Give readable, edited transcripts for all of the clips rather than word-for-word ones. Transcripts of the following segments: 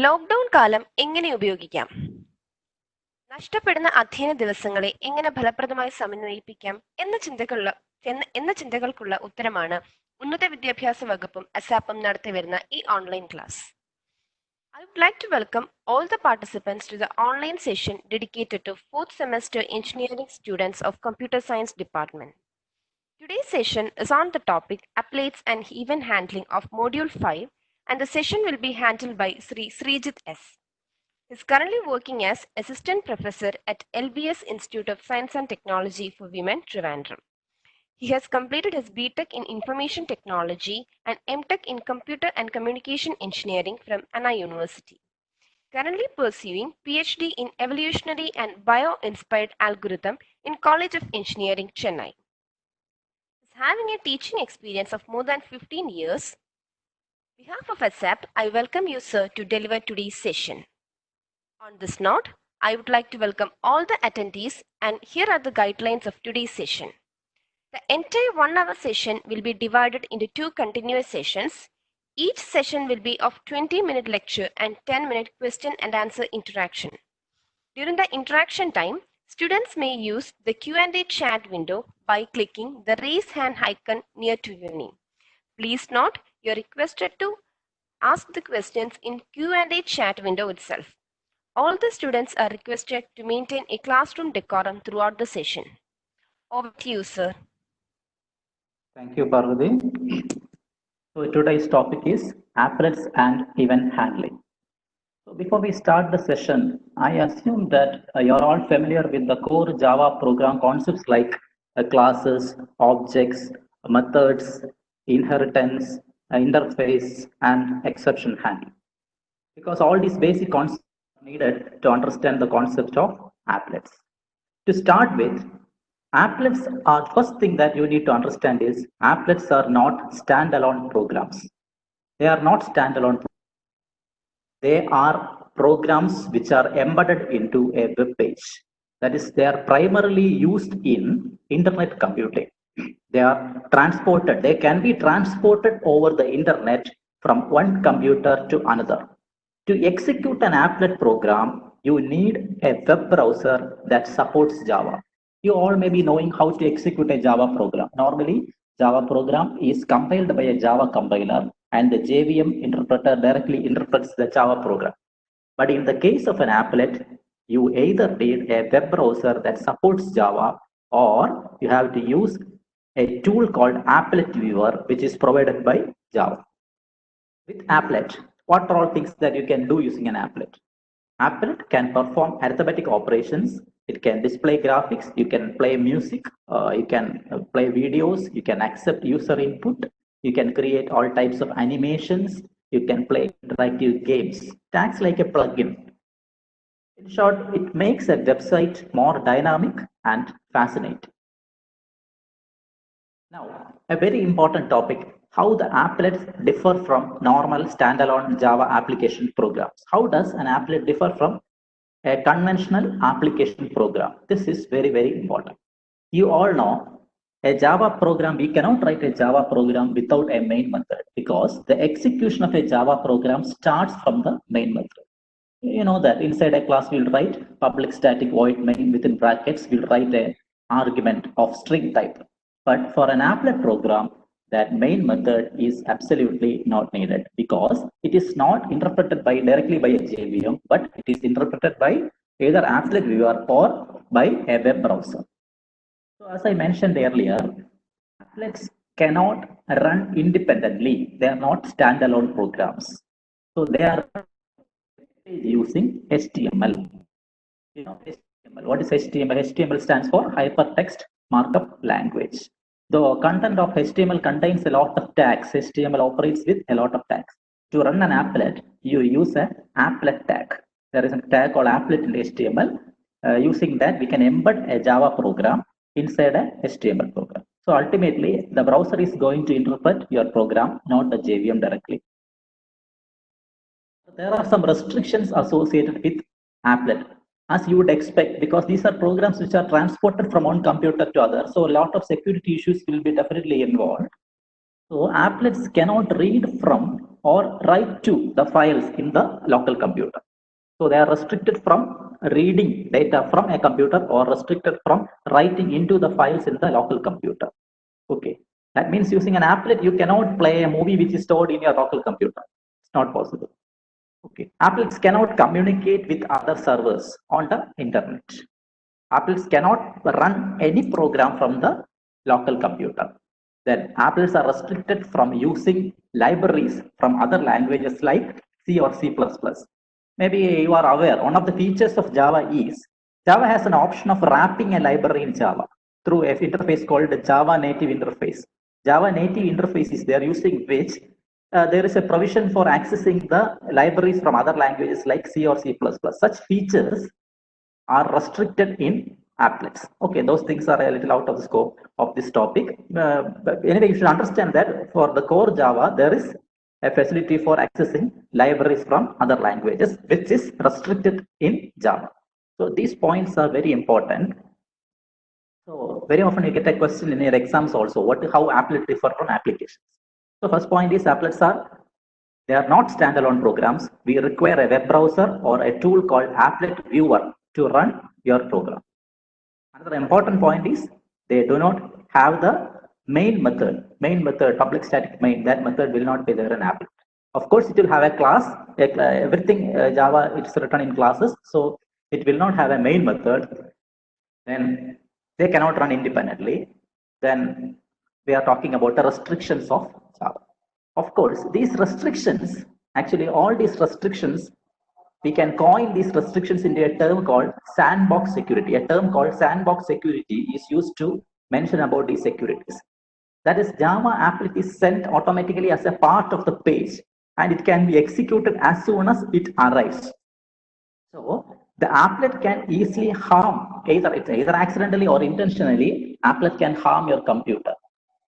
Lockdown കാലം എങ്ങനെ ഉപയോഗിക്കാം? നഷ്ടപ്പെടുന്ന അധ്യയന ദിവസങ്ങളെ എങ്ങനെ ഫലപ്രദമായി സമന്വയിപ്പിക്കാം എന്ന ചിന്തകൾക്കുള്ള ഉത്തരമാണ് ഉന്നത വിദ്യാഭ്യാസ വകുപ്പും അസാപ്പും നടത്തിവരുന്ന ഈ online class. I would like to welcome all the participants to the online session dedicated to 4th semester engineering students of Computer Science Department. Today's session is on the topic Applets and Event Handling of Module 5, and the session will be handled by Sri Srijit S. He is currently working as Assistant Professor at LBS Institute of Science and Technology for Women, Trivandrum. He has completed his BTech in Information Technology and MTech in Computer and Communication Engineering from Anna University. Currently pursuing PhD in Evolutionary and Bio-Inspired Algorithm in College of Engineering, Chennai. Having a teaching experience of more than 15 years, on behalf of ASAP, I welcome you, sir, to deliver today's session. On this note, I would like to welcome all the attendees, and here are the guidelines of today's session. The entire 1-hour session will be divided into 2 continuous sessions. Each session will be of 20-minute lecture and 10-minute question and answer interaction. During the interaction time, students may use the Q&A chat window by clicking the raise hand icon near to your name. Please note, you are requested to ask the questions in Q&A chat window itself. All the students are requested to maintain a classroom decorum throughout the session. Over to you, sir. Thank you, Parvati. So today's topic is applets and event handling. So before we start the session, I assume that you're all familiar with the core Java program concepts like classes, objects, methods, inheritance, interface, and exception handling. Because all these basic concepts are needed to understand the concept of applets. To start with, applets are first thing that you need to understand is applets are not standalone programs. They are not standalone. They are programs which are embedded into a web page. That is, they are primarily used in internet computing. They are transported. They can be transported over the internet from one computer to another. To execute an applet program, you need a web browser that supports Java. You all may be knowing how to execute a Java program. Normally, Java program is compiled by a Java compiler and the JVM interpreter directly interprets the Java program. But in the case of an applet, you either need a web browser that supports Java, or you have to use a tool called Applet Viewer, which is provided by Java. With applet, what are all things that you can do using an applet? Applet can perform arithmetic operations. It can display graphics. You can play music. You can play videos. You can accept user input. You can create all types of animations. You can play interactive games. It acts like a plugin. In short, it makes a website more dynamic and fascinating. Now, a very important topic: how the applets differ from normal standalone Java application programs. How does an applet differ from a conventional application program? This is very, very important. You all know a Java program, we cannot write a Java program without a main method, because the execution of a Java program starts from the main method. You know that inside a class we'll write public static void main, within brackets we'll write an argument of string type. But for an applet program, that main method is absolutely not needed, because it is not interpreted directly by a JVM, but it is interpreted by either Applet Viewer or by a web browser. So as I mentioned earlier, applets cannot run independently. They are not standalone programs. So they are using HTML. You know, HTML. What is HTML? HTML stands for Hypertext Markup Language. The content of HTML contains a lot of tags. HTML operates with a lot of tags. To run an applet, you use an applet tag. There is a tag called applet in HTML. Using that, we can embed a Java program inside a HTML program. So ultimately, the browser is going to interpret your program, not the JVM directly. There are some restrictions associated with applet, as you would expect, because these are programs which are transported from one computer to other. So a lot of security issues will be definitely involved. So applets cannot read from or write to the files in the local computer. So they are restricted from reading data from a computer or restricted from writing into the files in the local computer. Okay, that means using an applet, you cannot play a movie which is stored in your local computer. It's not possible. Okay, applets cannot communicate with other servers on the internet. Applets cannot run any program from the local computer. Then applets are restricted from using libraries from other languages like C or C++. Maybe you are aware, one of the features of Java is Java has an option of wrapping a library in Java through an interface called the Java native interface. Java native interface is there, using which there is a provision for accessing the libraries from other languages like C or C++. Such features are restricted in applets. Okay, those things are a little out of the scope of this topic. But anyway, you should understand that for the core Java, there is a facility for accessing libraries from other languages, which is restricted in Java. So these points are very important. So very often you get a question in your exams also, how applets differ from applications. So first point is applets they are not standalone programs. We require a web browser or a tool called applet viewer to run your program. Another important point is they do not have the main method, public static main. That method will not be there in applet. Of course, it will have a class. Everything Java, it's written in classes, so it will not have a main method. Then they cannot run independently. Then we are talking about the restrictions of Java. Of course, these restrictions, actually all these restrictions, we can coin these restrictions into a term called sandbox security. A term called sandbox security is used to mention about these securities. That is, Java applet is sent automatically as a part of the page, and it can be executed as soon as it arrives. So the applet can easily harm, either accidentally or intentionally, applet can harm your computer.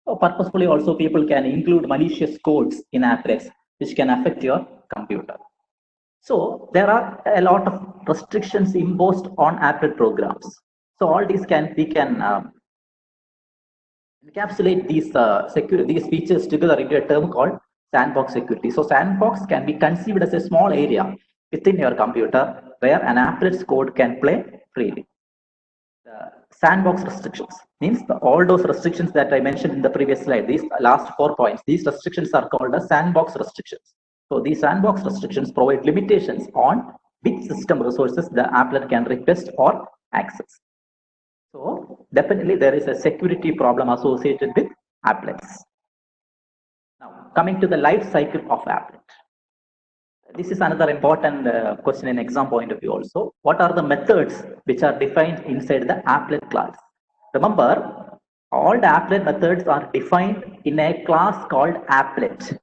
So purposefully also people can include malicious codes in applets which can affect your computer. So there are a lot of restrictions imposed on applet programs. So all these we can encapsulate these features together into a term called sandbox security. So sandbox can be conceived as a small area within your computer where an applet's code can play freely. Sandbox restrictions means all those restrictions that I mentioned in the previous slide, these last 4 points, these restrictions are called as sandbox restrictions. So these sandbox restrictions provide limitations on which system resources the applet can request or access. So definitely there is a security problem associated with applets. Now coming to the life cycle of applet. This is another important question in exam point of view also. What are the methods which are defined inside the applet class? Remember, all the applet methods are defined in a class called applet.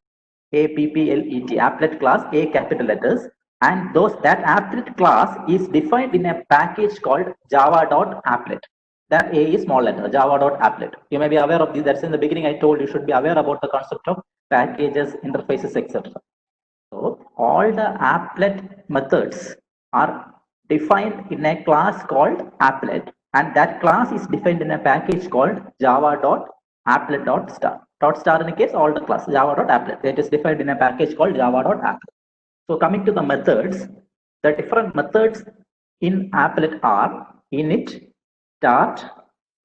A-P-P-L-E-T, applet class, A capital letters. And that applet class is defined in a package called java.applet. That A is small letter, java.applet. You may be aware of this. That's in the beginning I told you should be aware about the concept of packages, interfaces, etc. So all the applet methods are defined in a class called applet, and that class is defined in a package called java.applet.star. .star in the case all the class java.applet. It is defined in a package called java.applet. So coming to the methods, the different methods in applet are init, start,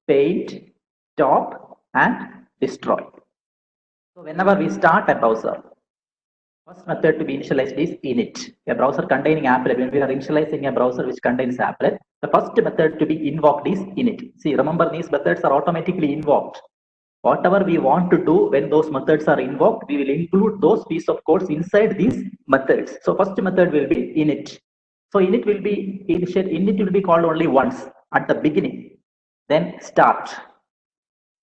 paint, stop, and destroy. So whenever we start a browser, first method to be initialized is init. A browser containing applet, when we are initializing a browser which contains applet, the first method to be invoked is init. See, remember these methods are automatically invoked. Whatever we want to do when those methods are invoked, we will include those piece of codes inside these methods. So first method will be init. So init will be called only once at the beginning. Then start.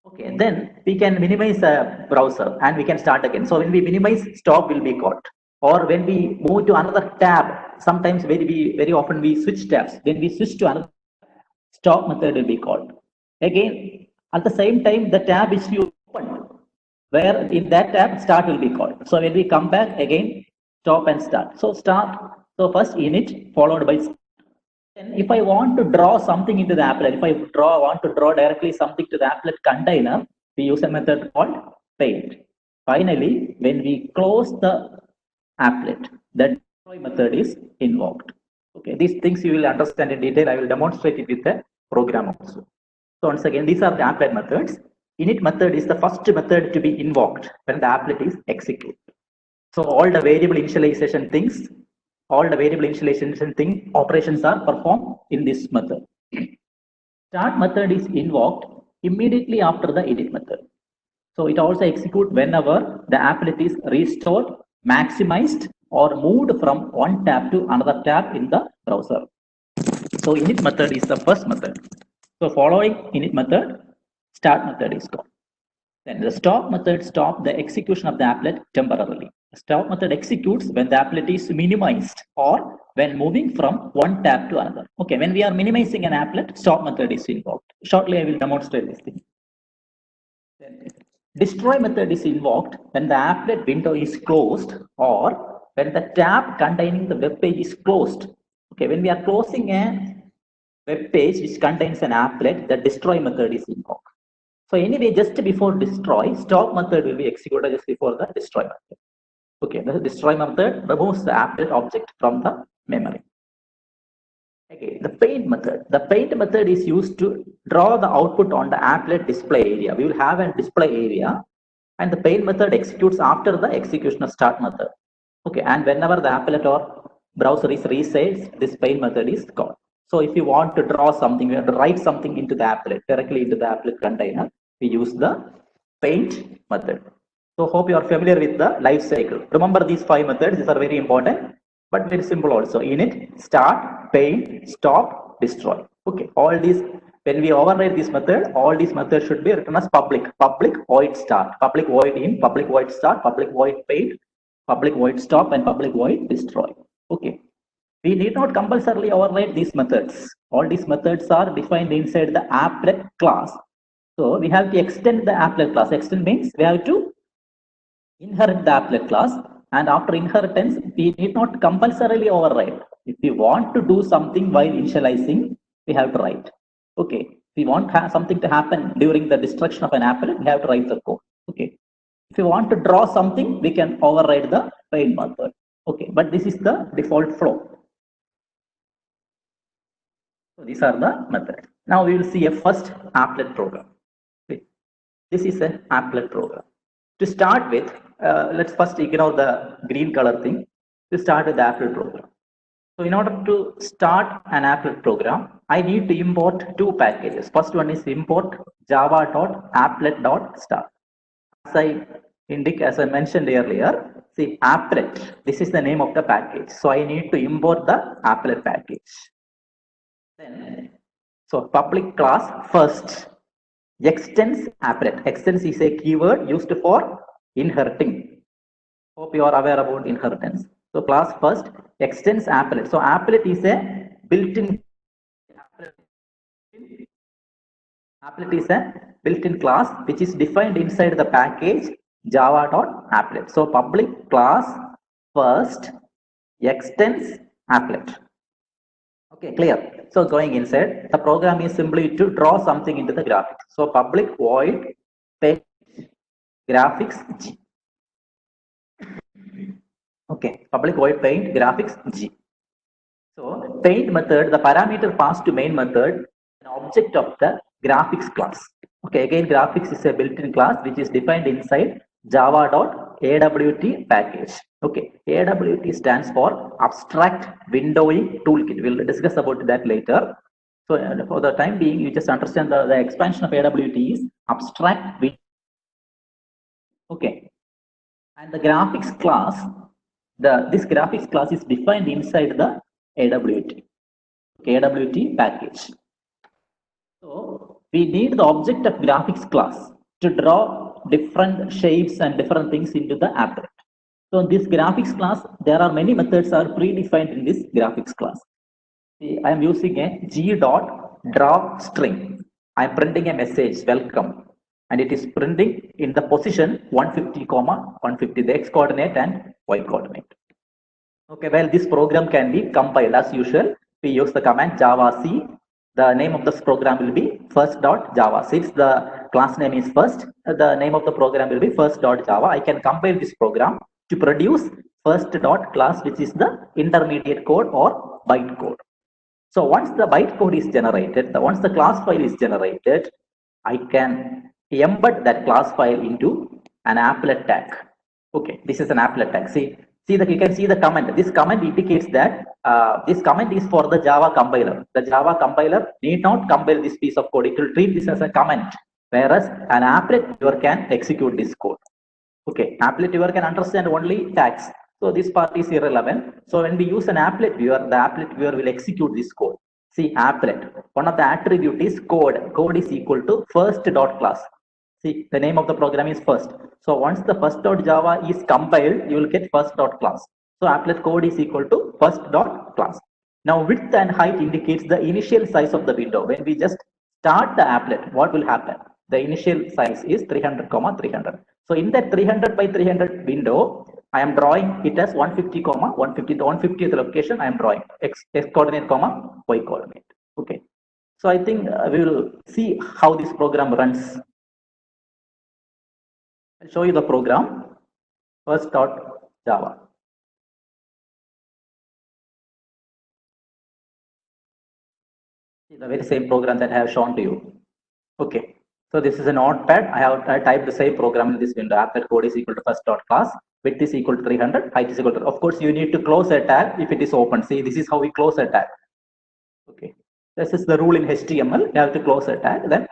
Okay, then we can minimize a browser and we can start again. So when we minimize, stop will be called. Or when we move to another tab, sometimes very often we switch tabs. When we switch to another, stop method will be called. Again, at the same time, the tab is you open, where in that tab, start will be called. So when we come back again, stop and start. So start. So first init followed by start. Then if I want to draw something into the applet, if I want to draw directly something to the applet container, we use a method called paint. Finally, when we close the applet, the destroy method is invoked. Okay, these things you will understand in detail. I will demonstrate it with the program also. So once again, these are the applet methods. Init method is the first method to be invoked when the applet is executed. So all the variable initialization things, operations are performed in this method. Start method is invoked immediately after the edit method. So it also executes whenever the applet is restored, maximized, or moved from one tab to another tab in the browser. So init method is the first method. So following init method, start method is called. Then the stop method stops the execution of the applet temporarily. The stop method executes when the applet is minimized or when moving from one tab to another. Okay, when we are minimizing an applet, stop method is invoked. Shortly, I will demonstrate this thing. Then destroy method is invoked when the applet window is closed or when the tab containing the web page is closed. Okay, when we are closing a web page which contains an applet, the destroy method is invoked. So anyway, just before destroy, stop method will be executed just before the destroy method. Okay, the destroy method removes the applet object from the memory. Okay, the paint method. The paint method is used to draw the output on the applet display area. We will have a display area, and the paint method executes after the execution of start method. Okay, and whenever the applet or browser is resized, this paint method is called. So if you want to draw something, you have to write something into the applet, directly into the applet container, we use the paint method. So hope you are familiar with the life cycle. Remember these 5 methods, these are very important, but very simple also. Init, start, paint, stop, destroy. Okay, all these, when we override this method, all these methods should be written as public void start, public void in, public void start, public void paint, public void stop, and public void destroy. Okay. We need not compulsorily override these methods. All these methods are defined inside the applet class. So we have to extend the applet class. Extend means we have to inherit the applet class, and after inheritance, we need not compulsorily override. If we want to do something while initializing, we have to write. Okay. If we want something to happen during the destruction of an applet, we have to write the code. Okay. If you want to draw something, we can override the paint method. Okay, but this is the default flow. So these are the methods. Now we will see a first applet program. Okay. This is an applet program. To start with, let's first ignore the green color thing. To start with the applet program. So in order to start an applet program, I need to import 2 packages. First one is import java.applet.start. As I mentioned earlier, see applet, this is the name of the package. So I need to import the applet package. Then, so public class first extends applet. Extends is a keyword used for inheriting. Hope you are aware about inheritance. So class first extends applet. So applet is a built-in class which is defined inside the package java.applet. So public class first extends applet. Okay, clear. So going inside, the program is simply to draw something into the graphics. So public void paint graphics G. Okay, public void paint graphics G. So paint method, the parameter passed to main method, an object of the graphics class. Okay, again graphics is a built-in class which is defined inside java.awt package. Okay, AWT stands for Abstract Windowing Toolkit. We'll discuss about that later. So for the time being, you just understand the expansion of AWT is Abstract Windowing. Okay, and the graphics class, this graphics class is defined inside the AWT. Okay, AWT package. So we need the object of graphics class to draw different shapes and different things into the applet. So in this graphics class, there are many methods are predefined in this graphics class. See, I am using a g.drawString. I am printing a message, welcome, and it is printing in the position 150, 150, the x coordinate and y coordinate. Okay, well, this program can be compiled as usual. We use the command javac. The name of this program will be first.java. Since the class name is first. The name of the program will be first.java. I can compile this program to produce first.class, which is the intermediate code or byte code. So once the byte code is generated, once the class file is generated, I can embed that class file into an applet tag. Okay, this is an applet tag. See that you can see the comment. This comment indicates that this comment is for the Java compiler. The Java compiler need not compile this piece of code. It will treat this as a comment, whereas an applet viewer can execute this code. Okay, applet viewer can understand only tags. So this part is irrelevant. So when we use an applet viewer, the applet viewer will execute this code. See, applet, one of the attribute is code. Code is equal to first.class. See, the name of the program is first. So once the first.java is compiled, you will get first.class. So applet code is equal to first.class. Now width and height indicates the initial size of the window. When we just start the applet, what will happen? The initial size is 300, 300. So in that 300 by 300 window, I am drawing it as 150, 150. The 150th location I am drawing x coordinate, y coordinate. Okay. So I think we will see how this program runs. I'll show you the program. First.java. The very same program that I have shown to you. Okay. So this is a notepad. I typed the same program in this window. Applet code is equal to first.class. Width is equal to 300. Height is equal to. Of course, you need to close a tag if it is open. See, this is how we close a tag. Okay. This is the rule in HTML. You have to close a tag. Then,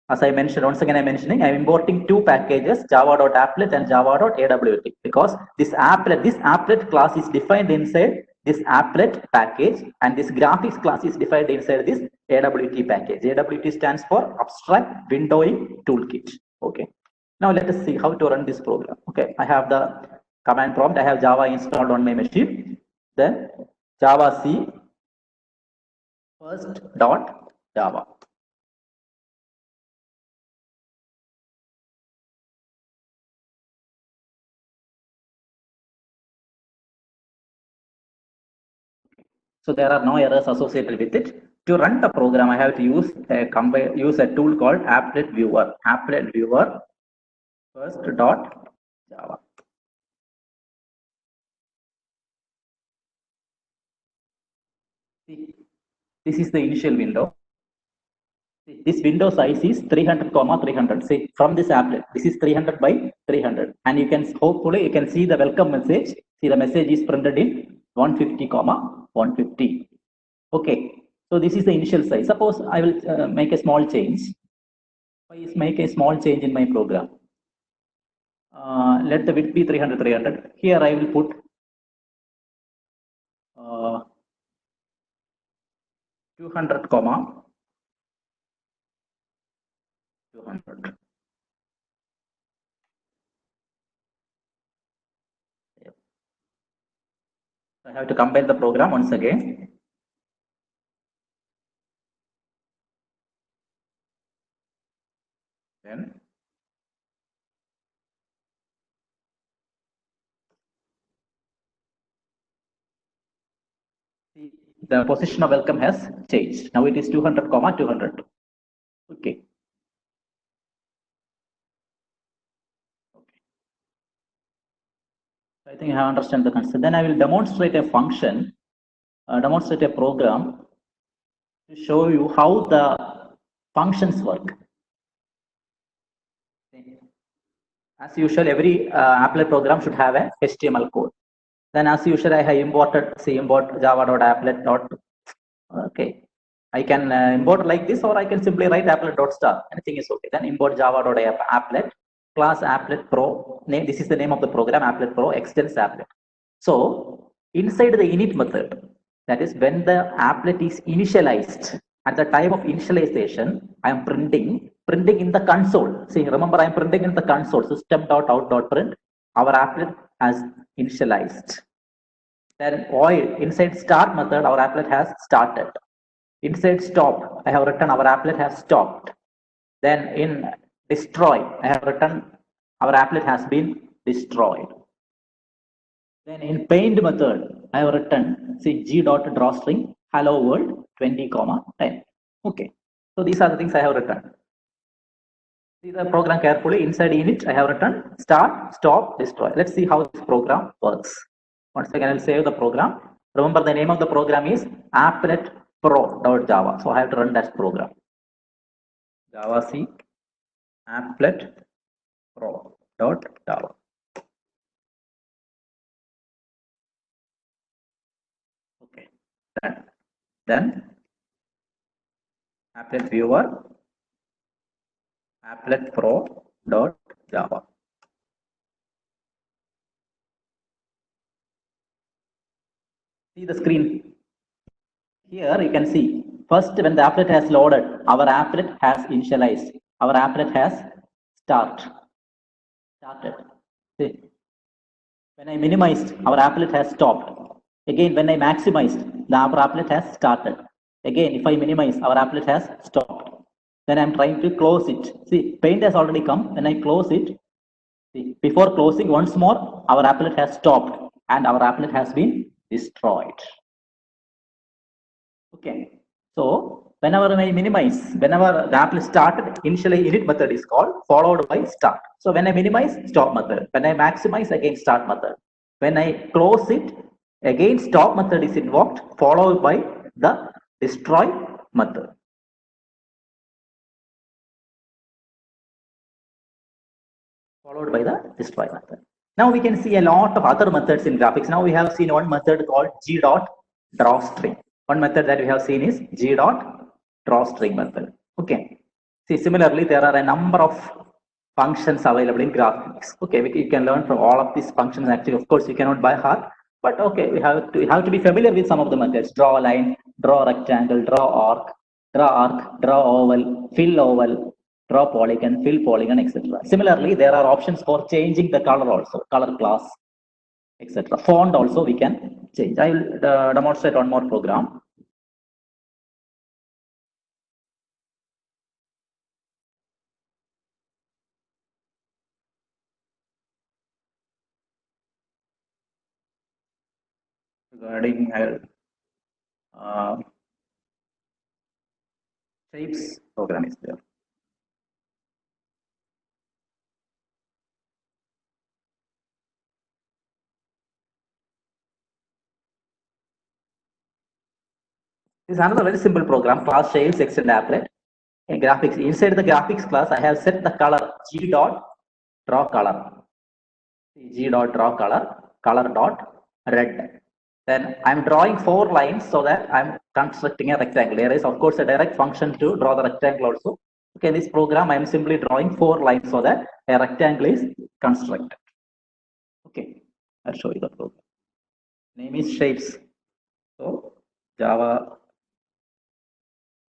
as I mentioned, once again, I'm importing two packages, java.applet and java.awt, because this applet class is defined inside this applet package, and this graphics class is defined inside this AWT package. AWT stands for Abstract Windowing Toolkit. Okay. Now let us see how to run this program. Okay. I have the command prompt. I have Java installed on my machine. Then Java C first.java. So there are no errors associated with it. To run the program, I have to use a tool called applet viewer. Applet viewer first.java. This is the initial window. This window size is 300, 300. See, from this applet, this is 300 by 300, and you can hopefully you can see the welcome message. See, the message is printed in 150, 150. Okay, so this is the initial size. Suppose I will make a small change. I make a small change in my program. Let the width be 300, 300. Here I will put 200, 200. I have to compile the program once again. Then the position of welcome has changed. Now it is 200, 200. Okay. I think I understand the concept. Then I will demonstrate a function, demonstrate a program to show you how the functions work. As usual, every applet program should have a HTML code. Then as usual, I have imported, import java.applet. Okay. I can import like this, or I can simply write applet.star. Anything is okay. Then import java.applet. Class applet pro name. This is the name of the program, applet pro extends applet. So inside the init method, that is when the applet is initialized, at the time of initialization, I am printing in the console. See, remember I am printing in the console, system.out.print. Our applet has initialized. Then while inside start method, our applet has started. Inside stop, I have written our applet has stopped. Then in destroy, I have written our applet has been destroyed. Then in paint method, I have written g.drawString hello world 20, 10. Okay. So these are the things I have written. See the program carefully. Inside init, I have written start, stop, destroy. Let's see how this program works. Once again, I'll save the program. Remember, the name of the program is applet pro.java. So I have to run that program. Java C applet pro.java. Okay, then applet viewer applet pro.java. See the screen. Here you can see first when the applet has loaded, our applet has initialized, our applet has started. See, when I minimized, our applet has stopped. Again, when I maximized, our applet has started. Again, if I minimize, our applet has stopped. Then I'm trying to close it. See, paint has already come. When I close it, see, before closing once more, our applet has stopped and our applet has been destroyed. Okay, so whenever I minimize, whenever the applet started, initially init method is called, followed by start. So when I minimize, stop method. When I maximize, again start method. When I close it, again stop method is invoked, followed by the destroy method. Followed by the destroy method. Now we can see a lot of other methods in graphics. Now we have seen one method called g.drawString. One method that we have seen is g.drawString method. Okay. See, similarly, there are a number of functions available in graphics. Okay, you can learn from all of these functions. Actually, of course, you cannot by heart, but okay, we have to be familiar with some of the methods. Draw a line, draw a rectangle, draw arc, draw oval, fill oval, draw polygon, fill polygon, etc. Similarly, there are options for changing the color also, color class, etc. Font also we can change. I will demonstrate one more program. Regarding shapes program is there. This is another very simple program, class shapes extend applet. In graphics, inside the graphics class, I have set the color g.draw color. G.draw color dot red. Then I'm drawing 4 lines so that I'm constructing a rectangle. There is of course a direct function to draw the rectangle also. Okay, in this program I'm simply drawing 4 lines so that a rectangle is constructed. Okay, I'll show you the program. Name is shapes. So Java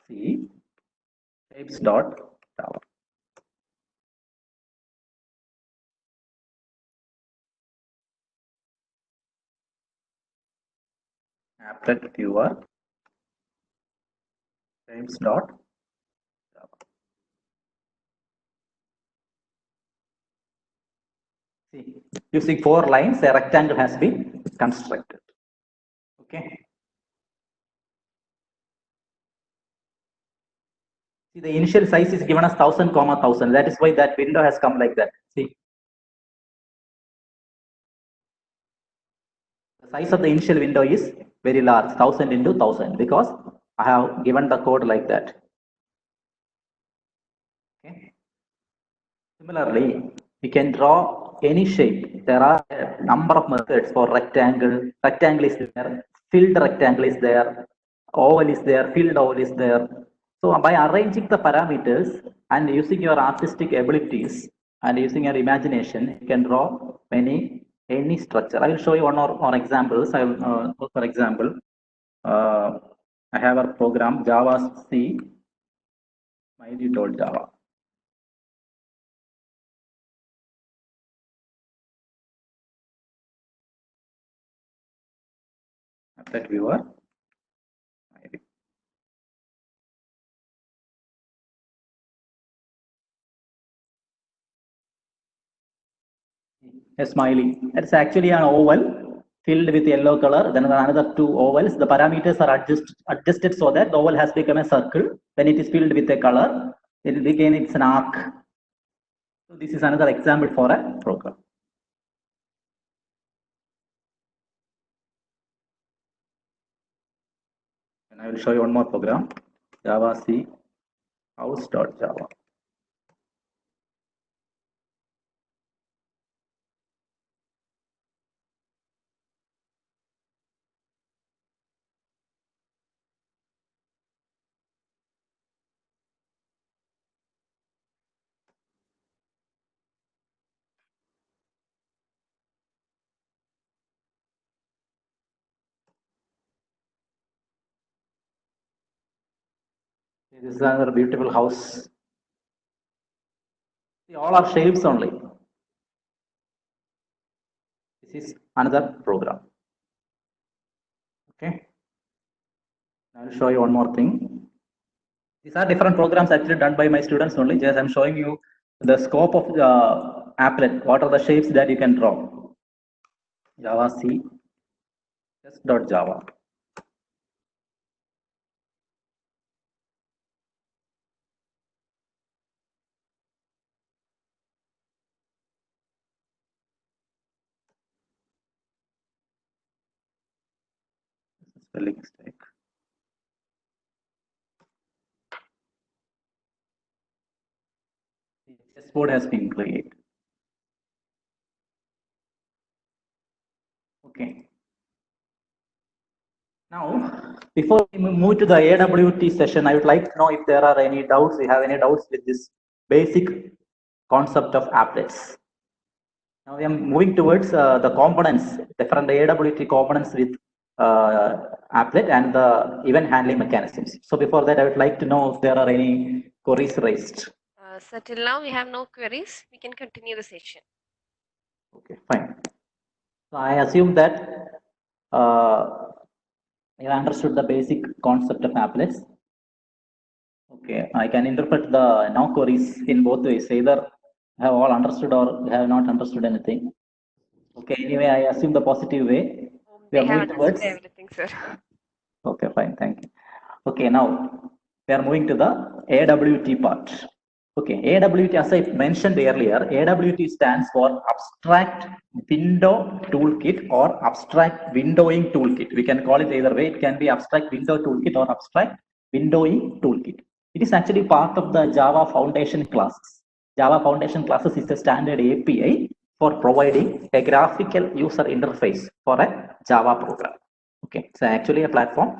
C shapes.java. Applet viewer shapes.java. See, using 4 lines, a rectangle has been constructed. Okay. See, the initial size is given as 1000, 1000. That is why that window has come like that. See, the size of the initial window is very large, 1000 into 1000, because I have given the code like that. Okay. Similarly, we can draw any shape. There are a number of methods for rectangle. Rectangle is there, filled rectangle is there, oval is there, filled oval is there. So by arranging the parameters and using your artistic abilities and using your imagination, you can draw any structure. I will show you one or more examples. I will, for example, I have a program Java C _Java. Applet viewer. A smiley. It's actually an oval filled with yellow color. Then another 2 ovals. The parameters are adjusted so that the oval has become a circle. When it is filled with a color, it will begin its an arc. So this is another example for a program. And I will show you one more program, Java C house.java. This is another beautiful house. See, all are shapes only. This is another program. Okay. I will show you one more thing. These are different programs actually done by my students only. Just I'm showing you the scope of the applet. What are the shapes that you can draw? Java C test.java. Spelling mistake. The chessboard has been created. Okay. Now, before we move to the AWT session, I would like to know if there are any doubts. You have any doubts with this basic concept of applets? Now we are moving towards the components, different AWT components with applet and the event handling mechanisms. So before that, I would like to know if there are any queries raised. So till now we have no queries. We can continue the session. Okay, fine. So I assume that you understood the basic concept of applets. Okay, I can interpret the no queries in both ways. Either have all understood or have not understood anything. Okay, anyway, I assume the positive way. We have understood everything, sir. Okay, fine, thank you. Okay, now we are moving to the AWT part. Okay, AWT, as I mentioned earlier, AWT stands for Abstract Window Toolkit or Abstract Windowing Toolkit. We can call it either way. It can be Abstract Window Toolkit or Abstract Windowing Toolkit. It is actually part of the Java Foundation classes. Java Foundation classes is a standard API for providing a graphical user interface for a Java program. Okay, it's actually a platform.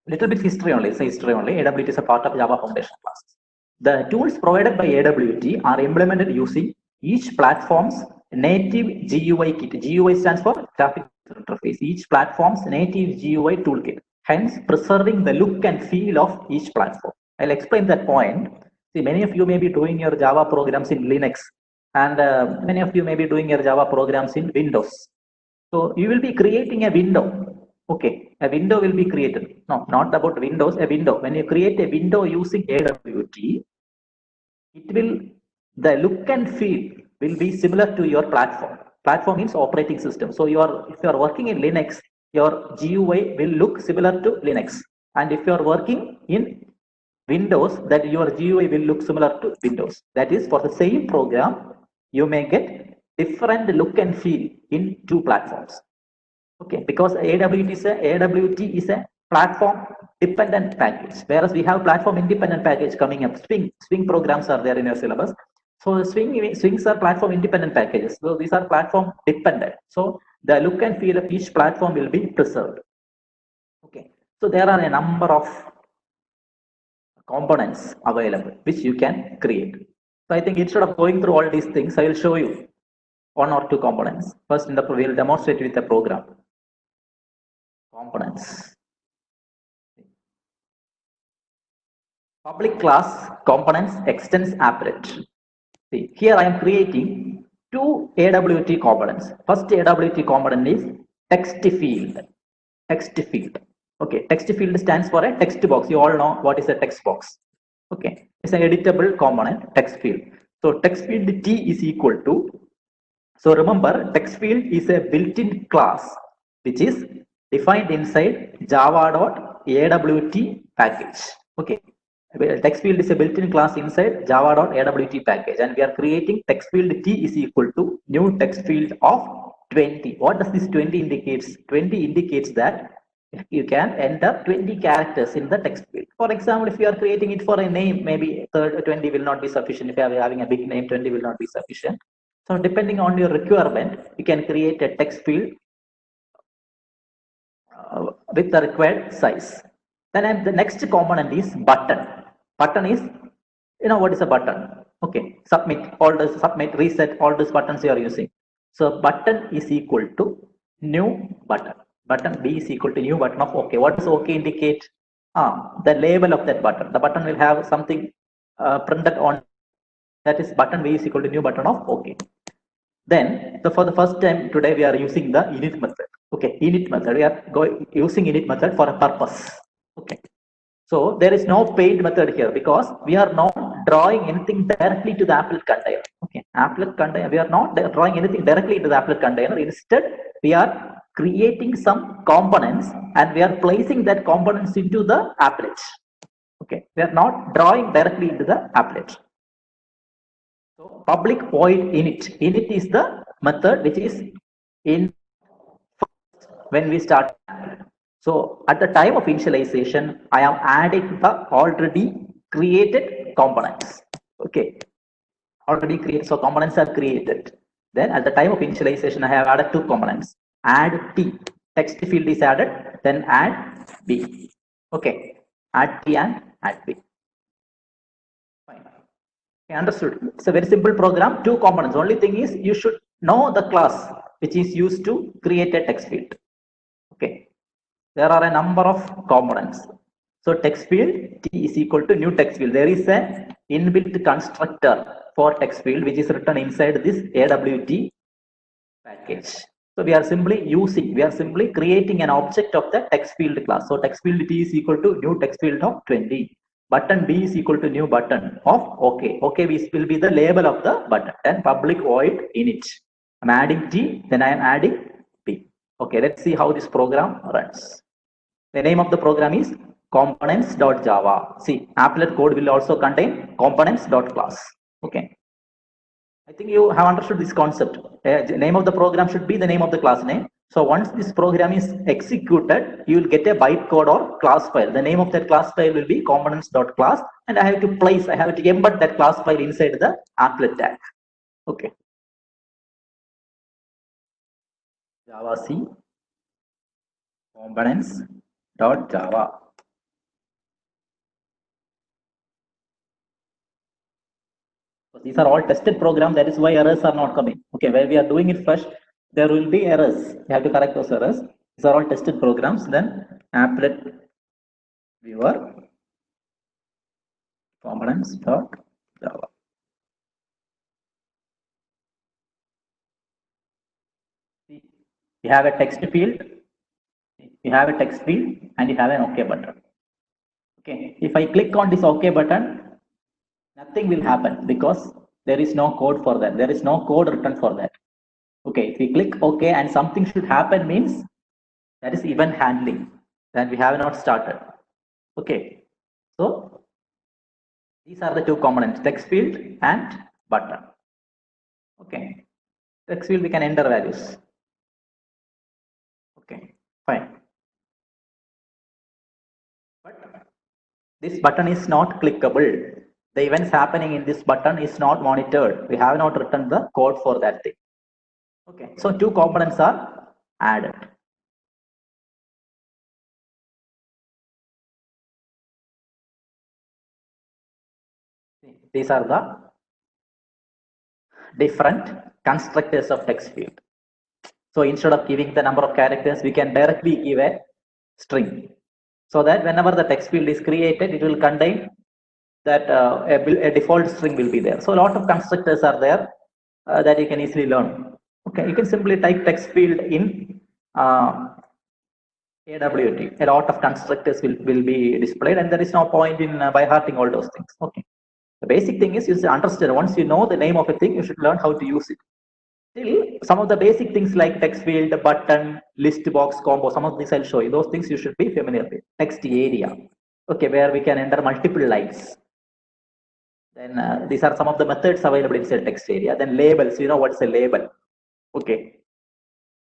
Little bit history only. It's a history only. AWT is a part of Java Foundation classes. The tools provided by AWT are implemented using each platform's native GUI kit. GUI stands for graphical interface. Each platform's native GUI toolkit, hence preserving the look and feel of each platform. I'll explain that point. See, many of you may be doing your Java programs in Linux, and many of you may be doing your Java programs in Windows. So you will be creating a window. Okay, a window will be created. No, not about Windows, a window. When you create a window using AWT, it will, the look and feel will be similar to your platform. Platform means operating system. So if you are working in Linux, your GUI will look similar to Linux. And if you are working in Windows, that your GUI will look similar to Windows. That is, for the same program, you may get different look and feel in two platforms. Okay, because AWT is a platform dependent package, whereas we have platform independent package coming up. Swing programs are there in your syllabus. So swings are platform independent packages. So these are platform dependent. So the look and feel of each platform will be preserved. Okay, so there are a number of components available which you can create. So I think instead of going through all these things, I will show you one or two components. First, we will demonstrate with the program. Components. Public class components extends applet. See, here I am creating two AWT components. First AWT component is text field. Text field. Okay, text field stands for a text box. You all know what is a text box. Okay, it's an editable component, text field. So text field T is equal to, so remember, text field is a built-in class which is defined inside java.awt package. Okay, text field is a built-in class inside java.awt package, and we are creating text field t is equal to new text field of 20. What does this 20 indicates? 20 indicates that you can enter 20 characters in the text field. For example, if you are creating it for a name, maybe 20 will not be sufficient. If you are having a big name, 20 will not be sufficient. So depending on your requirement, you can create a text field with the required size. Then the next component is button. Button is, you know what is a button? Okay, submit, all this, submit, reset, all these buttons you are using. So button is equal to new button. Button B is equal to new button of OK. What does OK indicate? The label of that button. The button will have something printed on, that is button B is equal to new button of OK. Then, so for the first time today we are using the init method. Okay, init method. We are using init method for a purpose. Okay. So there is no paid method here because we are not drawing anything directly to the applet container. Okay, applet container. We are not drawing anything directly into the applet container. Instead, we are creating some components and we are placing that components into the applet. Okay, we are not drawing directly into the applet. So public void init. Init is the method which is in when we start. So at the time of initialization, I am adding the already created components. Okay, already created. So components are created. Then at the time of initialization, I have added two components. Add T. Text field is added. Then add B. Okay, add T and add B. Fine. Okay, understood. It's a very simple program. Two components. Only thing is you should know the class which is used to create a text field. Okay. There are a number of components. So text field T is equal to new text field. There is an inbuilt constructor for text field which is written inside this AWT package. So we are simply creating an object of the text field class. So text field T is equal to new text field of 20. Button B is equal to new button of OK. OK will be the label of the button. Then public void init. I'm adding T, then I am adding B. Okay, let's see how this program runs. The name of the program is components.java. See, applet code will also contain components.class. Okay. I think you have understood this concept. The name of the program should be the name of the class name. So once this program is executed, you will get a bytecode or class file. The name of that class file will be components.class, and I have to embed that class file inside the applet tag. Okay. Java C components.java. So these are all tested programs. That is why errors are not coming. Okay, where we are doing it fresh, there will be errors. You have to correct those errors. These are all tested programs. Then applet viewer components.java. You have a text field, and you have an OK button. Okay, if I click on this OK button, nothing will happen because there is no code for that. There is no code written for that. Okay, if we click OK and something should happen means that is event handling that we have not started. Okay, so these are the two components, text field and button. Okay, text field we can enter values. Okay, fine. But this button is not clickable. The events happening in this button is not monitored. We have not written the code for that thing. Okay, so two components are added. These are the different constructors of text field. So instead of giving the number of characters, we can directly give a string. So that whenever the text field is created, it will contain that a default string will be there. So a lot of constructors are there that you can easily learn. Okay, you can simply type text field in AWT. A lot of constructors will be displayed, and there is no point in by hearting all those things. Okay, the basic thing is you should understand. Once you know the name of a thing, you should learn how to use it. Still, some of the basic things like text field, button, list box, combo, some of these I'll show you. Those things you should be familiar with. Text area. okay, where we can enter multiple lines. Then these are some of the methods available inside text area. Then labels, you know what's a label? Okay,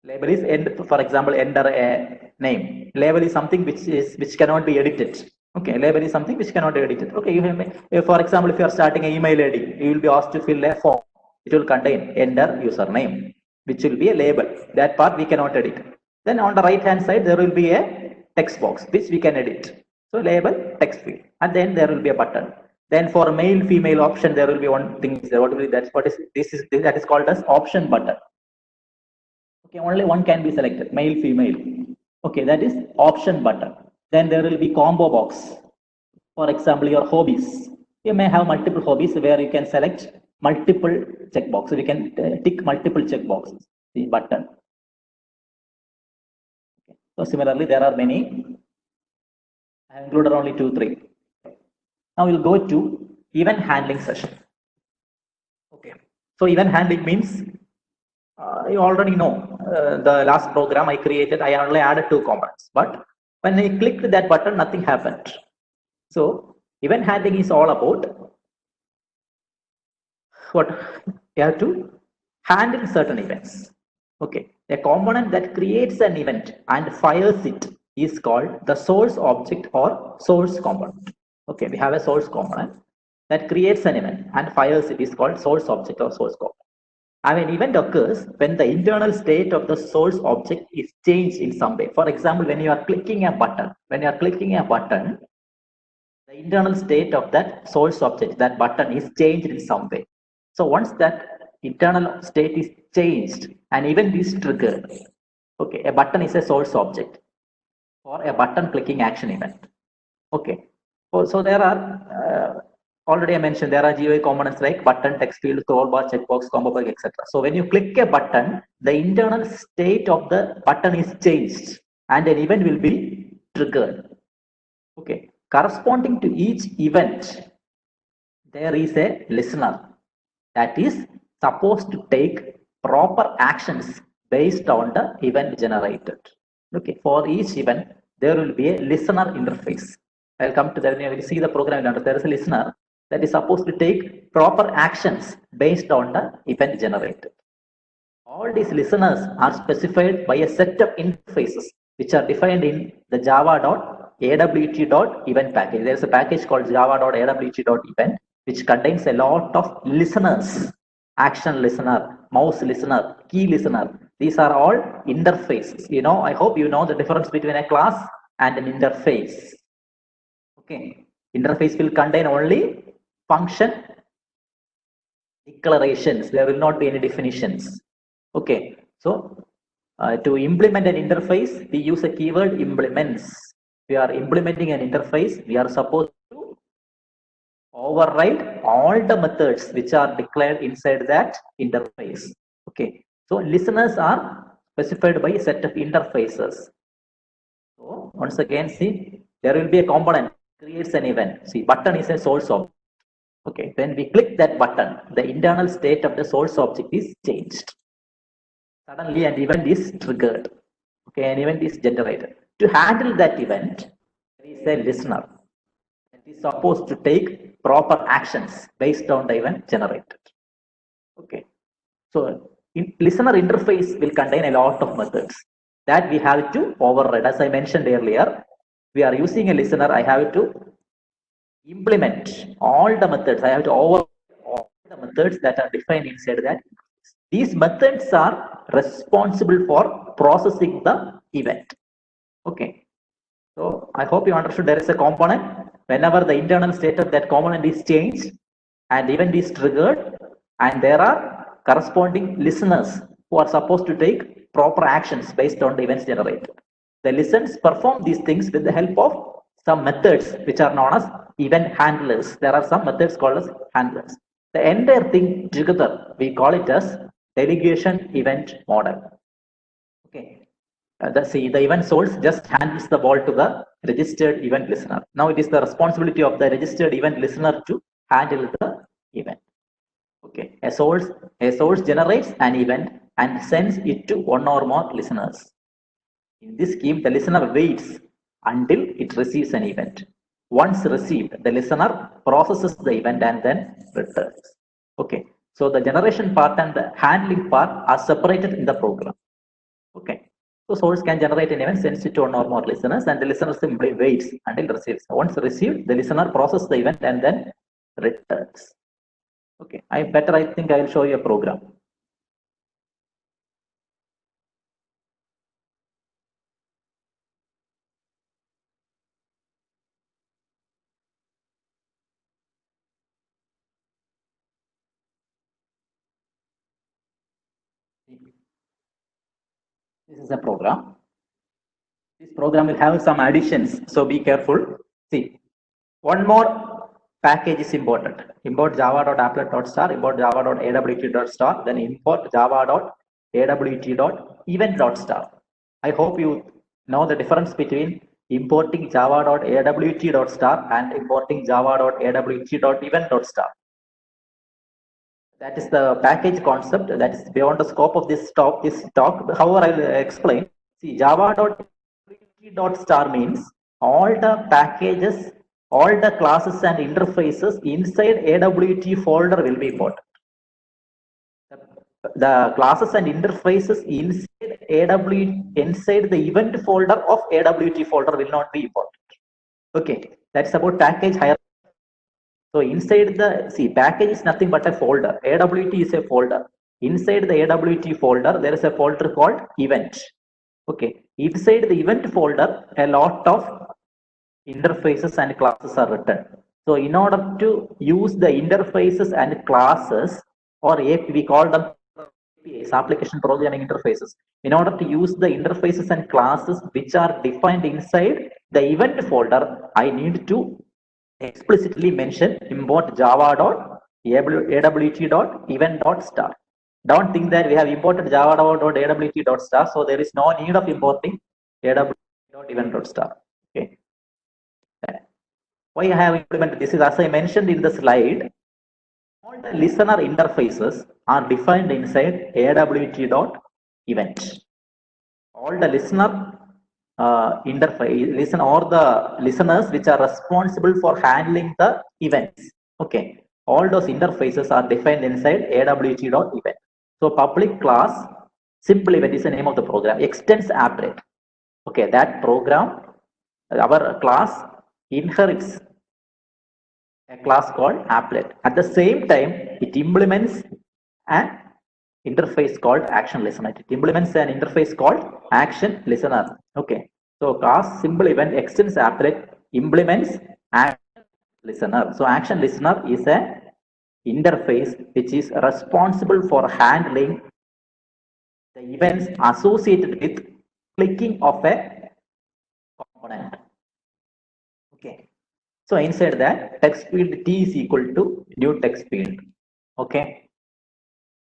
label is for example, enter a name. Label is something which cannot be edited. Okay, label is something which cannot be edited. Okay, for example, if you are starting an email ID, you will be asked to fill a form. It will contain enter username, which will be a label. That part we cannot edit. Then on the right hand side there will be a text box which we can edit. So label, text field, and then there will be a button. Then for male female option there will be one thing. That is called as option button. Okay, only one can be selected, male female. Okay, that is option button. Then there will be combo box. For example, your hobbies. You may have multiple hobbies where you can select multiple checkboxes. You can tick multiple checkboxes. The button. Okay. So similarly, there are many. I have included only 2, 3. Now we'll go to event handling session. Okay. So event handling means you already know the last program I created. I only added 2 components, but when I clicked that button, nothing happened. So event handling is all about what you have to handle certain events. Okay, a component that creates an event and fires it is called the source object or source component. Okay, we have a source component that creates an event and fires it is called source object or source component. And an event occurs when the internal state of the source object is changed in some way. For example, when you are clicking a button, the internal state of that source object, that button, is changed in some way. So once that internal state is changed, an event is triggered. Okay, a button is a source object for a button clicking action event. Okay, so there are already I mentioned there are GUI components like button, text field, scroll bar, checkbox, combo box, etc. So when you click a button, the internal state of the button is changed and an event will be triggered. Okay, corresponding to each event, there is a listener that is supposed to take proper actions based on the event generated. Okay, for each event, there will be a listener interface. I'll come to that when you see the program. There is a listener that is supposed to take proper actions based on the event generated. All these listeners are specified by a set of interfaces which are defined in the java.awt.event package. There is a package called java.awt.event which contains a lot of listeners: action listener, mouse listener, key listener. These are all interfaces. You know, I hope you know the difference between a class and an interface. Okay, interface will contain only function declarations. There will not be any definitions. Okay, so to implement an interface, we use a keyword implements. We are implementing an interface. We are supposed to override all the methods which are declared inside that interface. Okay, so listeners are specified by a set of interfaces. So once again, see, there will be a component creates an event. See, button is a source object. Okay, when we click that button, the internal state of the source object is changed. Suddenly an event is triggered. Okay, an event is generated. To handle that event, there is a listener that is supposed to take proper actions based on the event generated. Okay, so listener interface will contain a lot of methods that we have to override. As I mentioned earlier, we are using a listener. I have to implement all the methods. I have to override all the methods that are defined inside that. These methods are responsible for processing the event. Okay, so I hope you understood there is a component. Whenever the internal state of that component is changed, an event is triggered, and there are corresponding listeners who are supposed to take proper actions based on the events generated. The listeners perform these things with the help of some methods which are known as event handlers. There are some methods called as handlers. The entire thing together, we call it as delegation event model. Okay, the event source just handles the ball to the registered event listener. Now it is the responsibility of the registered event listener to handle the event. Okay, a source generates an event and sends it to one or more listeners. In this scheme, the listener waits until it receives an event. once received, the listener processes the event and then returns. Okay, so the generation part and the handling part are separated in the program. Okay, so source can generate an event, sends it to one or more listeners, and the listener simply waits until receives. Once received, the listener processes the event and then returns. Okay, I think I will show you a program. This is a program. This program will have some additions, so be careful. See, one more package is important. Import java.applet.star, import java.awt.star, then import java.awt.event.star. I hope you know the difference between importing java.awt.star and importing java.awt.event.star. That is the package concept. That is beyond the scope of this talk. However, I will explain. See, java.awt.star means all the packages, all the classes and interfaces inside AWT folder will be important. The classes and interfaces inside the event folder of AWT folder will not be important. Okay, that's about package hierarchy. So inside the, see, package is nothing but a folder. AWT is a folder. Inside the AWT folder, there is a folder called event. Okay, inside the event folder, a lot of interfaces and classes are written. So in order to use the interfaces and classes, or we call them APIs, application programming interfaces. In order to use the interfaces and classes which are defined inside the event folder, I need to explicitly mention import java.awt.event.star. Don't think that we have imported java.awt.star, so there is no need of importing awt.event.star. Okay. Why I have implemented this is, as I mentioned in the slide, all the listener interfaces are defined inside awt.event. All the listener interface, or the listeners which are responsible for handling the events. Okay, all those interfaces are defined inside awt.event. So public class simple event is the name of the program, extends applet. Okay, that program, our class inherits a class called applet. At the same time, it implements an interface called action listener. It implements an interface called action listener. Okay, so class simple event extends applet implements action listener. So action listener is a interface which is responsible for handling the events associated with clicking of a component. Okay, so inside that, text field t is equal to new text field. Okay,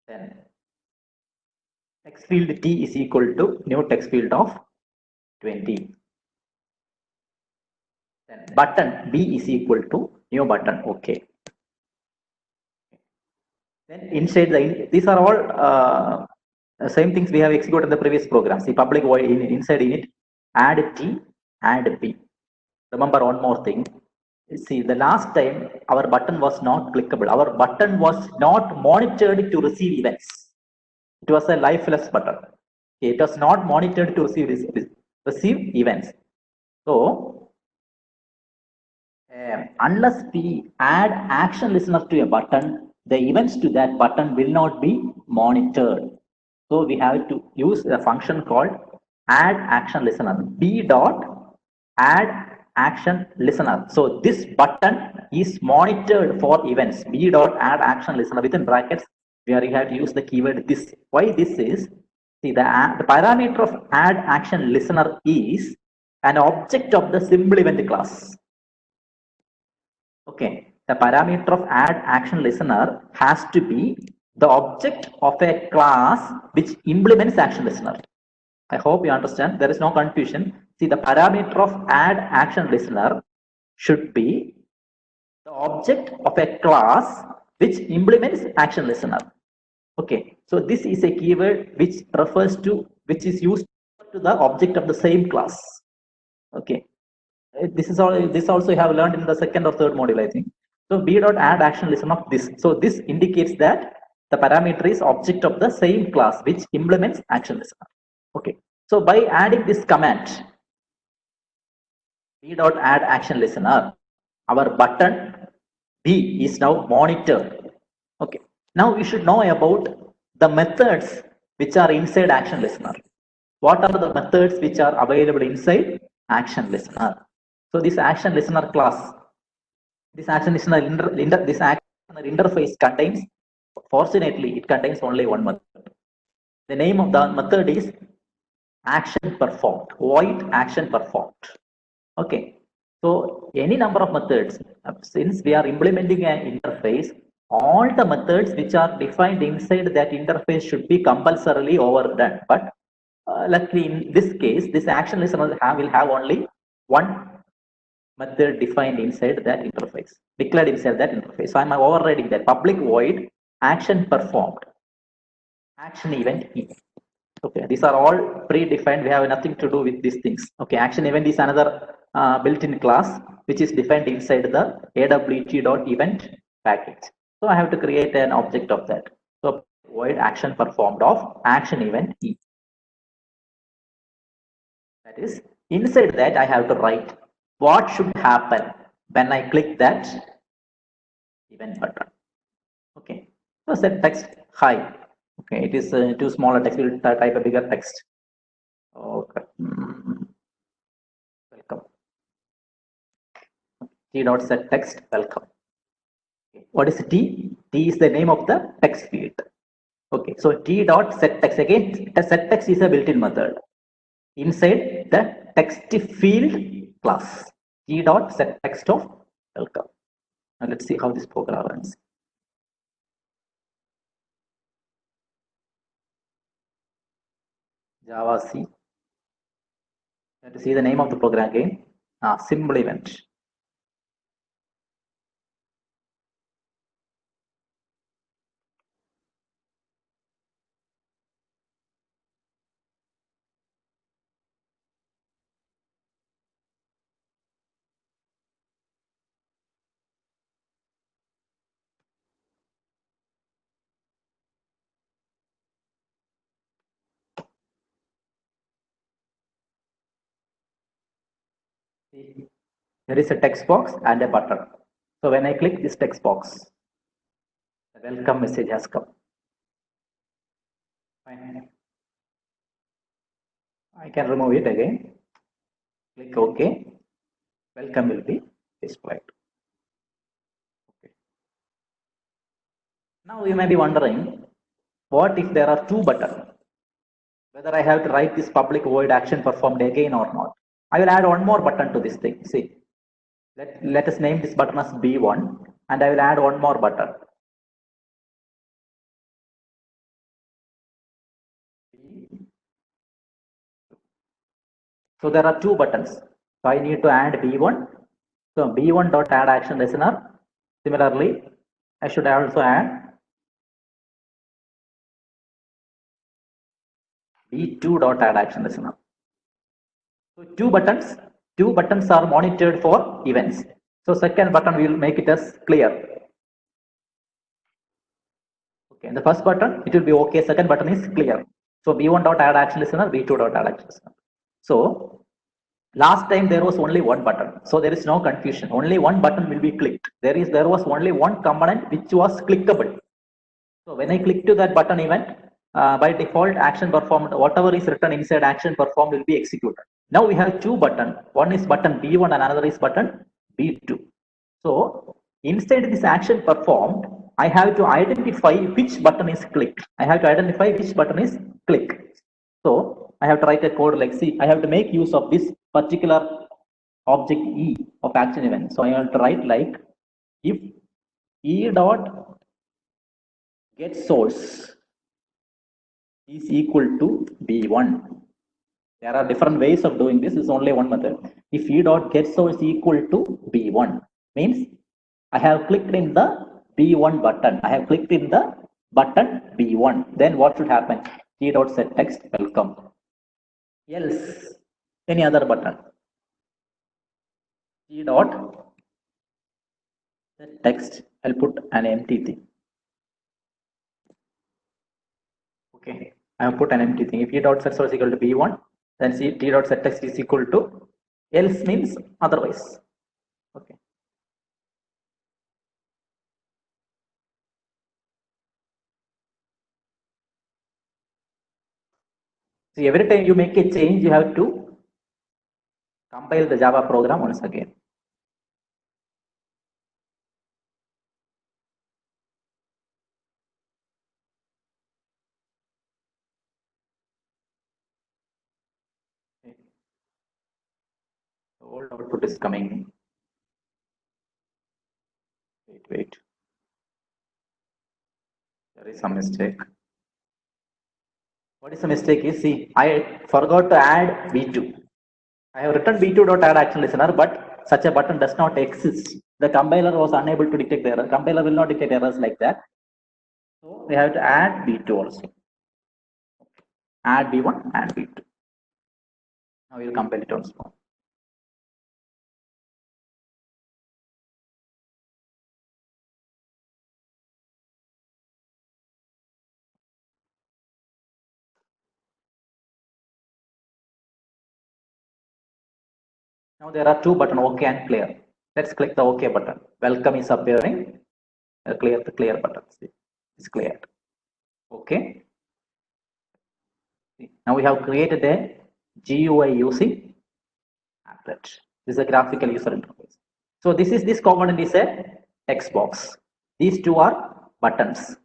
then text field t is equal to new text field of 20. Then button b is equal to new button. Okay. Then inside these are all same things we have executed in the previous program. See, public void inside init, add t, add b. Remember one more thing. See, the last time our button was not clickable. Our button was not monitored to receive events. It was a lifeless button. Okay, it was not monitored to receive events. So unless we add action listener to a button, the events to that button will not be monitored. So we have to use a function called add action listener, b dot add action listener. So this button is monitored for events, b dot add action listener, within brackets where you have to use the keyword this. Why this is, see, the parameter of add action listener is an object of the simple event class. Okay, the parameter of add action listener has to be the object of a class which implements action listener. I hope you understand. There is no confusion. See, the parameter of add action listener should be the object of a class which implements action listener. Okay, so this is a keyword which refers to, which is used to the object of the same class. Okay, This is all. This also you have learned in the second or third module, I think. So b dot add action listener of this. So this indicates that the parameter is object of the same class which implements action listener. Okay. So by adding this command, b dot add action listener, our button B is now monitored. Okay. Now we should know about the methods which are inside action listener. What are the methods which are available inside action listener? So this action listener class, this action listener interface contains, fortunately, it contains only one method. The name of the method is action performed, void action performed. Okay. So any number of methods, since we are implementing an interface, all the methods which are defined inside that interface should be compulsorily overdone. But luckily in this case, this action listener will have only one method defined inside that interface, declared inside that interface. So I'm overriding that public void action performed, action event E. Okay, these are all predefined. We have nothing to do with these things. Okay, action event is another built-in class which is defined inside the awt.event package. So I have to create an object of that. So void action performed of action event E. That is, inside that I have to write what should happen when I click that event button. Okay, so set text hi. Okay, it is too small a text. We'll type a bigger text. Okay. Welcome. T dot set text welcome. Okay. What is T? T is the name of the text field. Okay, so T dot set text, again the set text is a built-in method inside the text field class. T dot set text of welcome. Now let's see how this program runs. Java C. Let us see the name of the program again. Simple event. There is a text box and a button. So when I click this text box, the welcome message has come. Fine. I can remove it again. Click OK. Welcome will be displayed. Okay. Now you may be wondering, what if there are two buttons? Whether I have to write this public void action performed again or not. I will add one more button to this thing. See, let us name this button as B1 and I will add one more button. So there are two buttons. So I need to add B1. So B1 dot add action listener. Similarly, I should also add B2 dot add action listener. So two buttons are monitored for events. So second button we will make it as clear. Okay, the first button it will be okay. Second button is clear. So B1 dot add action listener, B2 dot add action listener. So last time there was only one button, so there is no confusion. Only one button will be clicked. There was only one component which was clickable. So when I click to that button event, by default action performed, whatever is written inside action performed will be executed. Now we have two buttons. One is button B1 and another is button B2. So inside this action performed, I have to identify which button is clicked. I have to identify which button is clicked. So I have to write a code like, see, I have to make use of this particular object E of action event. So I have to write like, if E dot get source is equal to B1. There are different ways of doing this. This is only one method. If E dot get source equal to B1 means I have clicked in the B1 button. I have clicked in the button B1. Then what should happen? E dot set text welcome. Else any other button. key dot set text. I'll put an empty thing. Okay, I have put an empty thing. If e dot set source is equal to b1, then t dot set text is equal to else means otherwise. Okay. See, every time you make a change, you have to compile the Java program once again. Okay. So old output is coming. Wait. There is some mistake. What is the mistake is, see, I forgot to add v2. I have written v2 dot add action listener, but such a button does not exist. The compiler was unable to detect the error. Compiler will not detect errors like that. So we have to add v2 also. Add v1 and v2. Now we will compile it also. Now there are two buttons, OK and clear. Let's click the OK button. Welcome is appearing. Clear the clear button. See, it's cleared. OK. See, now we have created a GUI using applet. This is a graphical user interface. So this component is a text box. These two are buttons.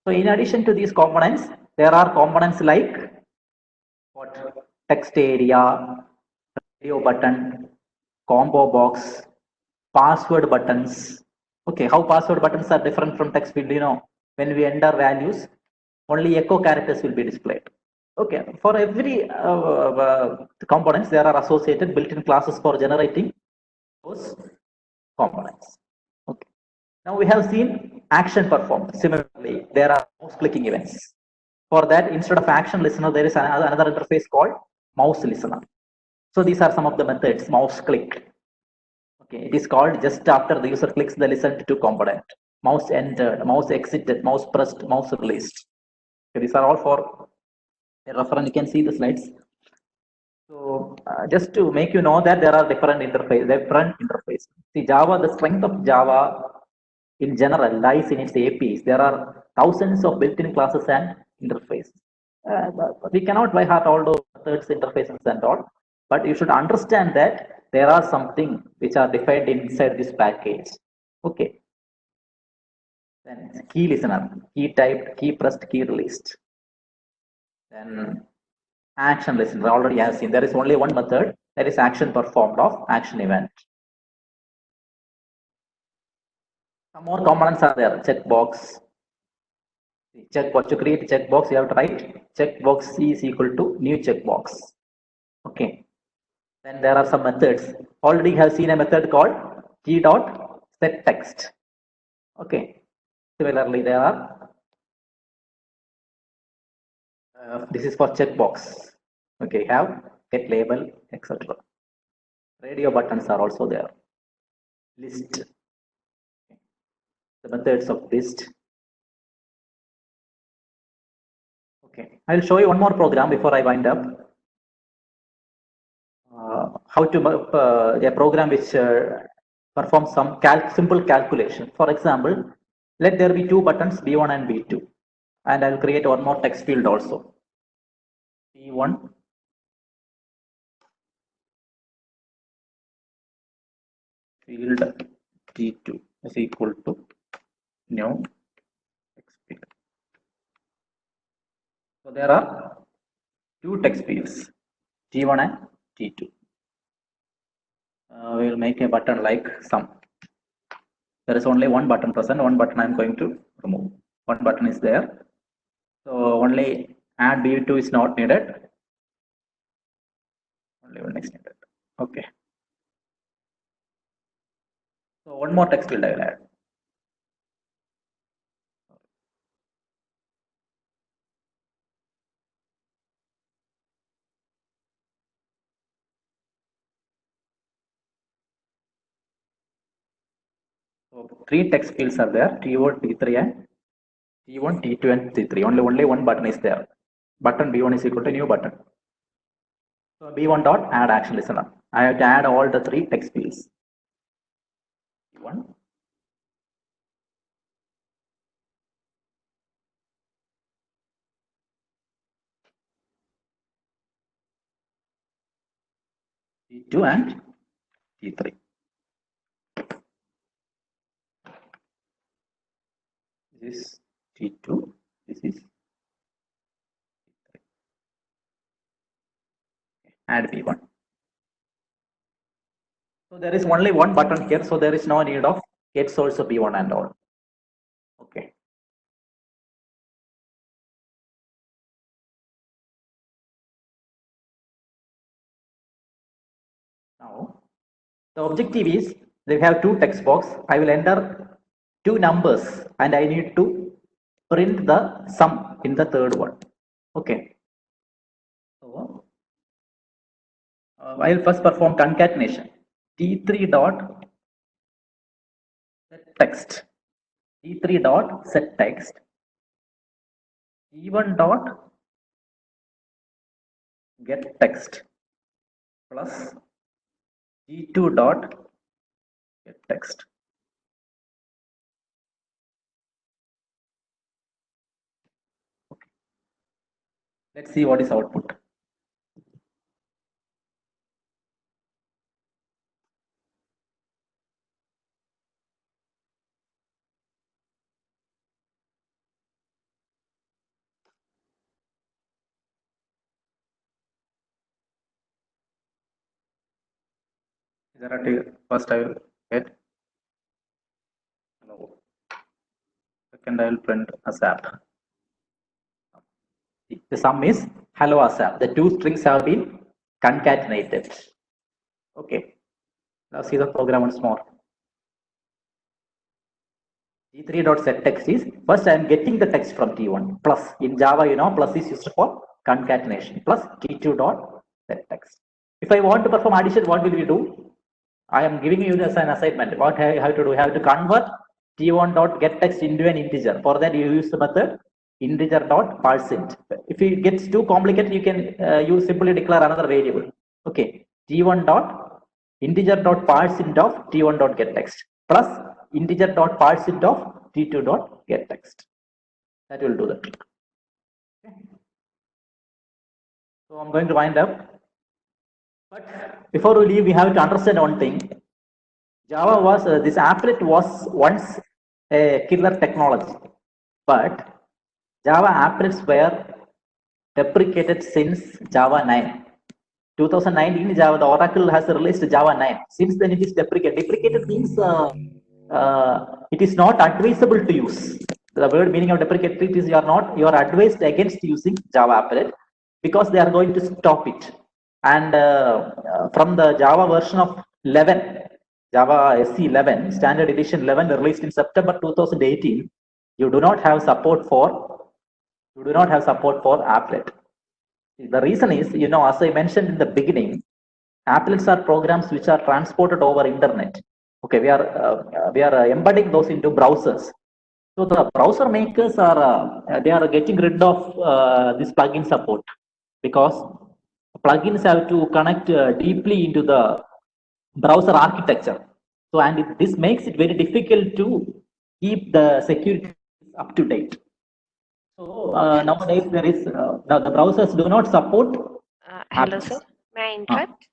So in addition to these components, there are components like what? Text area, radio button, combo box, password buttons. Okay, how password buttons are different from text field? You know, when we enter values, only echo characters will be displayed. Okay, for every components, there are associated built-in classes for generating those components. Okay. Now we have seen action performed. Similarly, there are mouse clicking events. For that, instead of action listener, there is another interface called mouse listener. So these are some of the methods. Mouse click. Okay, it is called just after the user clicks the listened to component. Mouse entered, mouse exited, mouse pressed, mouse released. Okay, these are all for a reference. You can see the slides. So just to make you know that there are different interface. See, Java, the strength of Java in general lies in its APIs. There are thousands of built-in classes and interfaces. We cannot by heart all those methods, interfaces and all, but you should understand that there are something which are defined inside this package. Okay. Then key listener, key typed, key pressed, key released. Then action listener, already have seen there is only one method, that is action performed of action event. Some more components are there. Checkbox. Checkbox, to create checkbox, you have to write checkbox C is equal to new checkbox. Okay. Then there are some methods. Already have seen a method called key dot set text. Okay. Similarly, there are this is for checkbox. Okay, have get label, etc. Radio buttons are also there. List. The methods of list. Okay, I'll show you one more program before I wind up. How to a program which performs some simple calculation. For example, let there be two buttons B1 and B2, and I'll create one more text field also. B1 field B2 is equal to new text field. So there are two text fields, G1 and G2. We will make a button like sum. There is only one button present, one button I am going to remove. One button is there. So only add B2 is not needed. Only one is needed. Okay. So one more text field I will add. So 3 text fields are there, T1, T3 and T1, T2 and T3. Only one button is there. Button B1 is equal to new button. So B1 dot add action listener. I have to add all the 3 text fields. T1, T2 and T3. This is T2, this is T3. Add B1. So there is only one button here, so there is no need of get source of B1 and all. Okay. Now the objective is they have 2 text box. I will enter 2 numbers and I need to print the sum in the third one. Okay. So I will first perform concatenation. T3 dot set text. T3 dot set text. T1 dot get text plus T2 dot get text. Okay. Let's see what is output. First I will get hello. Second I will print ASAP. The sum is hello ASAP. The 2 strings have been concatenated. Okay. Now see the program once more. T3 dot set text is first I am getting the text from T1 plus in Java plus is used for concatenation plus T2 dot set text. If I want to perform addition, what will we do? I am giving you as an assignment. What I have to do? I have to convert T1 dot get text into an integer. For that you use the method integer dot parseInt. If it gets too complicated, you can you simply declare another variable. Okay, T1 dot integer dot parseInt of T1 dot get text plus integer dot parseInt of T2 dot get text. That will do that. Okay. So I'm going to wind up. But before we leave, we have to understand one thing. Java was this applet was once a killer technology, but Java applets were deprecated since Java 9. 2019 Java, the Oracle has released Java 9. Since then it is deprecated. Deprecated means it is not advisable to use. The word meaning of deprecated is you are advised against using Java applet because they are going to stop it. And from the Java version of 11, Java SE 11, standard edition 11 released in September 2018, you do not have support for applet. The reason is, as I mentioned in the beginning, applets are programs which are transported over internet. Okay, we are embedding those into browsers. So the browser makers they are getting rid of this plugin support because plugins have to connect deeply into the browser architecture. So this makes it very difficult to keep the security up to date. So nowadays there is now the browsers do not support. Hello sir, may I interrupt?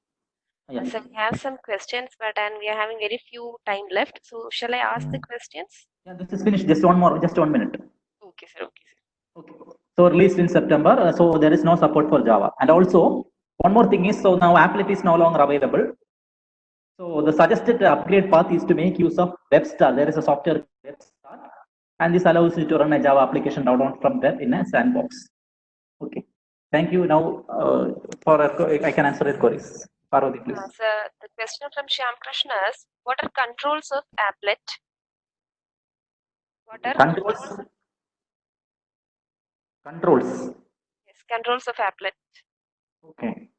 Yes. So we have some questions, but we are having very few time left. So shall I ask the questions? Yeah, this is finished. Just 1 minute. Okay sir. Okay sir. Okay. So released in September. So there is no support for Java. And also one more thing is, so now applet is no longer available. So the suggested upgrade path is to make use of WebStar. There is a software WebStar, and this allows you to run a Java application download from there in a sandbox. Okay. Thank you. Now I can answer your queries. Parvati, please. Sir, the question from Shyam Krishna is, what are controls of applet? What are controls? Yes, controls of applet. Okay.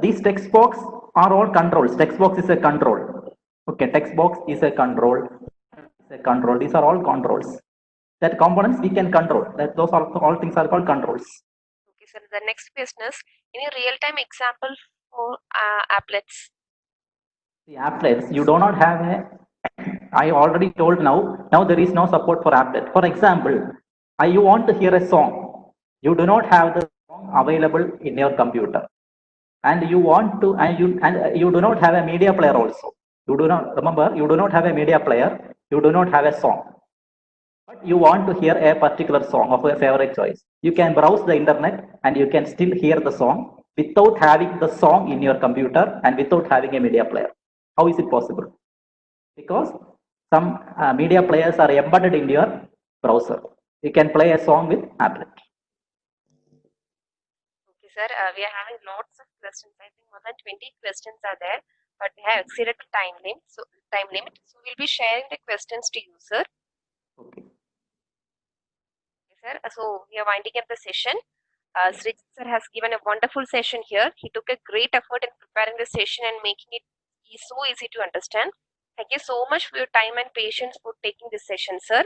These text box are all controls. Text box is a control. Okay, text box is a control. a control. These are all controls. That components we can control. That those are all things are called controls. Okay, sir. The next question is any real-time example for applets? The applets, you do not have a, I already told now there is no support for applet. For example, you want to hear a song. You do not have the song available in your computer. And you want to, you do not have a media player also. You do not, remember, you do not have a media player. You do not have a song. But you want to hear a particular song of your favorite choice. You can browse the internet and you can still hear the song without having the song in your computer and without having a media player. How is it possible? Because some media players are embedded in your browser. You can play a song with applet. Okay, sir. We are having lots of questions. I think more than 20 questions are there, but we have exceeded the time limit. So we'll be sharing the questions to you, sir. Okay. Okay, sir. So we are winding up the session. Srijit sir has given a wonderful session here. He took a great effort in preparing the session and making it so easy to understand. Thank you so much for your time and patience for taking this session, sir.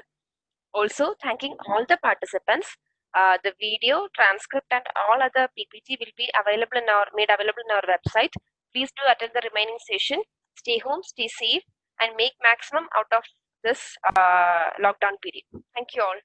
Also, thanking all the participants. The video, transcript, and all other PPT will be made available in our website. Please do attend the remaining session. Stay home, stay safe, and make maximum out of this lockdown period. Thank you all.